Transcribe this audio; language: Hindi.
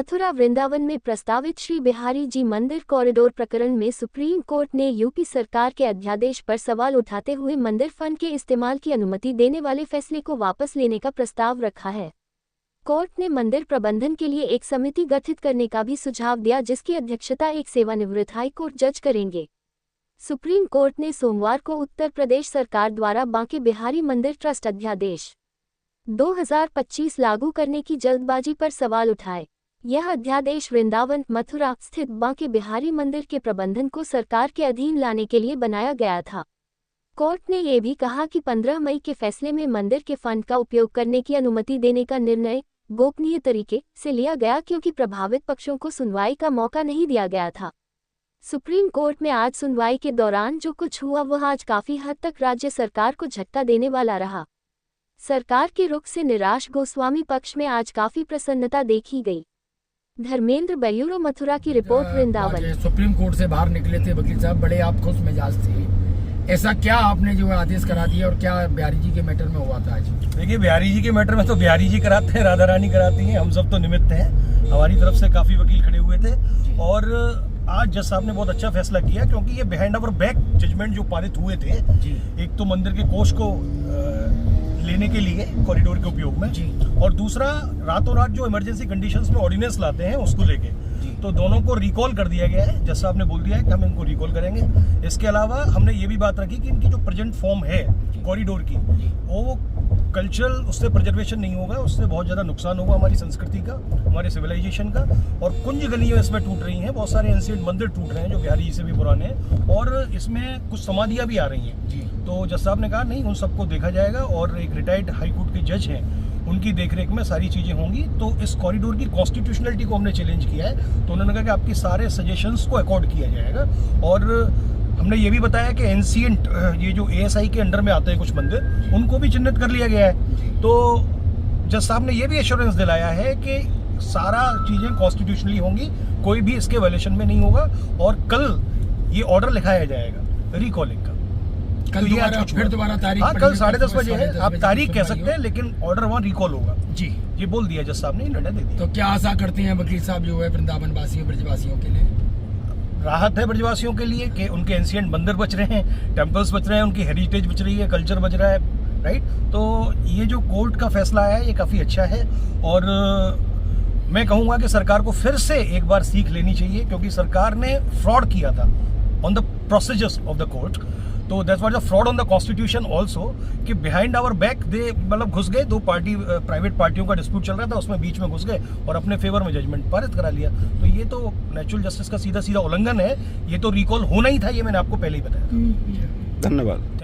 मथुरा वृंदावन में प्रस्तावित श्री बिहारी जी मंदिर कॉरिडोर प्रकरण में सुप्रीम कोर्ट ने यूपी सरकार के अध्यादेश पर सवाल उठाते हुए मंदिर फंड के इस्तेमाल की अनुमति देने वाले फैसले को वापस लेने का प्रस्ताव रखा है। कोर्ट ने मंदिर प्रबंधन के लिए एक समिति गठित करने का भी सुझाव दिया, जिसकी अध्यक्षता एक सेवानिवृत्त हाईकोर्ट जज करेंगे। सुप्रीम कोर्ट ने सोमवार को उत्तर प्रदेश सरकार द्वारा बांके बिहारी मंदिर ट्रस्ट अध्यादेश 2025 लागू करने की जल्दबाजी पर सवाल उठाए। यह अध्यादेश वृंदावन मथुरा स्थित बांके बिहारी मंदिर के प्रबंधन को सरकार के अधीन लाने के लिए बनाया गया था। कोर्ट ने यह भी कहा कि 15 मई के फैसले में मंदिर के फंड का उपयोग करने की अनुमति देने का निर्णय गोपनीय तरीके से लिया गया, क्योंकि प्रभावित पक्षों को सुनवाई का मौका नहीं दिया गया था। सुप्रीम कोर्ट में आज सुनवाई के दौरान जो कुछ हुआ वह आज काफी हद तक राज्य सरकार को झटका देने वाला रहा। सरकार के रुख से निराश गोस्वामी पक्ष में आज काफी प्रसन्नता देखी गई। धर्मेंद्र ब्यूरो मथुरा की रिपोर्ट वृंदावन। सुप्रीम कोर्ट से बाहर निकले थे वकील साहब, बड़े आप खुश मिजाज थे, ऐसा क्या आपने जो आदेश करा दिया और क्या बिहारी जी के मैटर में हुआ था आज? देखिए, बिहारी जी के मैटर में तो बिहारी जी कराते हैं, राधा रानी कराती हैं, हम सब तो निमित्त हैं। हमारी तरफ से काफी वकील खड़े हुए थे और आज जज साहब ने बहुत अच्छा फैसला किया, क्योंकि ये बिहाइंड आवर बैक जजमेंट जो पारित हुए थे, एक तो मंदिर के कोष को लेने के लिए कॉरिडोर के उपयोग में, और दूसरा रातों रात जो इमरजेंसी कंडीशंस में ऑर्डिनेंस लाते हैं उसको लेके, तो दोनों को रिकॉल कर दिया गया है। जज साहब ने बोल दिया है कि हम इनको रिकॉल करेंगे। इसके अलावा हमने ये भी बात रखी कि इनकी जो प्रेजेंट फॉर्म है कॉरिडोर की, वो कल्चरल उससे प्रिजर्वेशन नहीं होगा, उससे बहुत ज़्यादा नुकसान होगा हमारी संस्कृति का, हमारे सिविलाइजेशन का। और कुंज गलियाँ इसमें टूट रही हैं, बहुत सारे एंशिएंट मंदिर टूट रहे हैं जो बिहारी जी से भी पुराने हैं, और इसमें कुछ समाधियाँ भी आ रही हैं। तो जज साहब ने कहा नहीं, उन सबको देखा जाएगा, और एक रिटायर्ड हाईकोर्ट के जज हैं, उनकी देखरेख में सारी चीज़ें होंगी। तो इस कॉरिडोर की कॉन्स्टिट्यूशनलिटी को हमने चैलेंज किया है, तो उन्होंने कहा कि आपकी सारे सजेशंस को अकॉर्ड किया जाएगा। और हमने ये भी बताया कि एंशिएंट ये जो एएसआई के अंडर में आते हैं कुछ मंदिर, उनको भी चिन्हित कर लिया गया है। तो जज साहब ने ये भी एश्योरेंस दिलाया है कि सारा चीज़ें कॉन्स्टिट्यूशनली होंगी, कोई भी इसके वायलेशन में नहीं होगा, और कल ये ऑर्डर लिखाया जाएगा रिकॉलिंग का। कल फिर दोबारा तारीख? हाँ, कल 10:30 बजे है, आप तारीख कह सकते हैं, लेकिन ऑर्डर वहाँ रिकॉल होगा। जी, ये बोल दिया जज साहब ने, निर्णय दे दिया। तो क्या आशा करते हैं वकील साहब जो है वृंदावन वासियों ब्रजवासियों के लिए? राहत है ब्रजवासियों के लिए कि उनके एंशिएंट मंदिर बच रहे हैं, टेम्पल्स बच रहे हैं, उनकी हेरिटेज बच रही है, कल्चर बच रहा है, राइट। तो ये जो कोर्ट का फैसला आया है ये काफ़ी अच्छा है, और मैं कहूँगा कि सरकार को फिर से एक बार सीख लेनी चाहिए, क्योंकि सरकार ने फ्रॉड किया था on the procedures of the court. तो that's what the fraud on the constitution also, कि बिहाइंड आवर बैक दे मतलब घुस गए, दो पार्टी प्राइवेट पार्टियों का डिस्प्यूट चल रहा था, उसमें बीच में घुस गए और अपने फेवर में जजमेंट पारित करा लिया। तो ये तो नेचुरल जस्टिस का सीधा सीधा उल्लंघन है, ये तो रिकॉल होना ही था, ये मैंने आपको पहले ही बताया। धन्यवाद।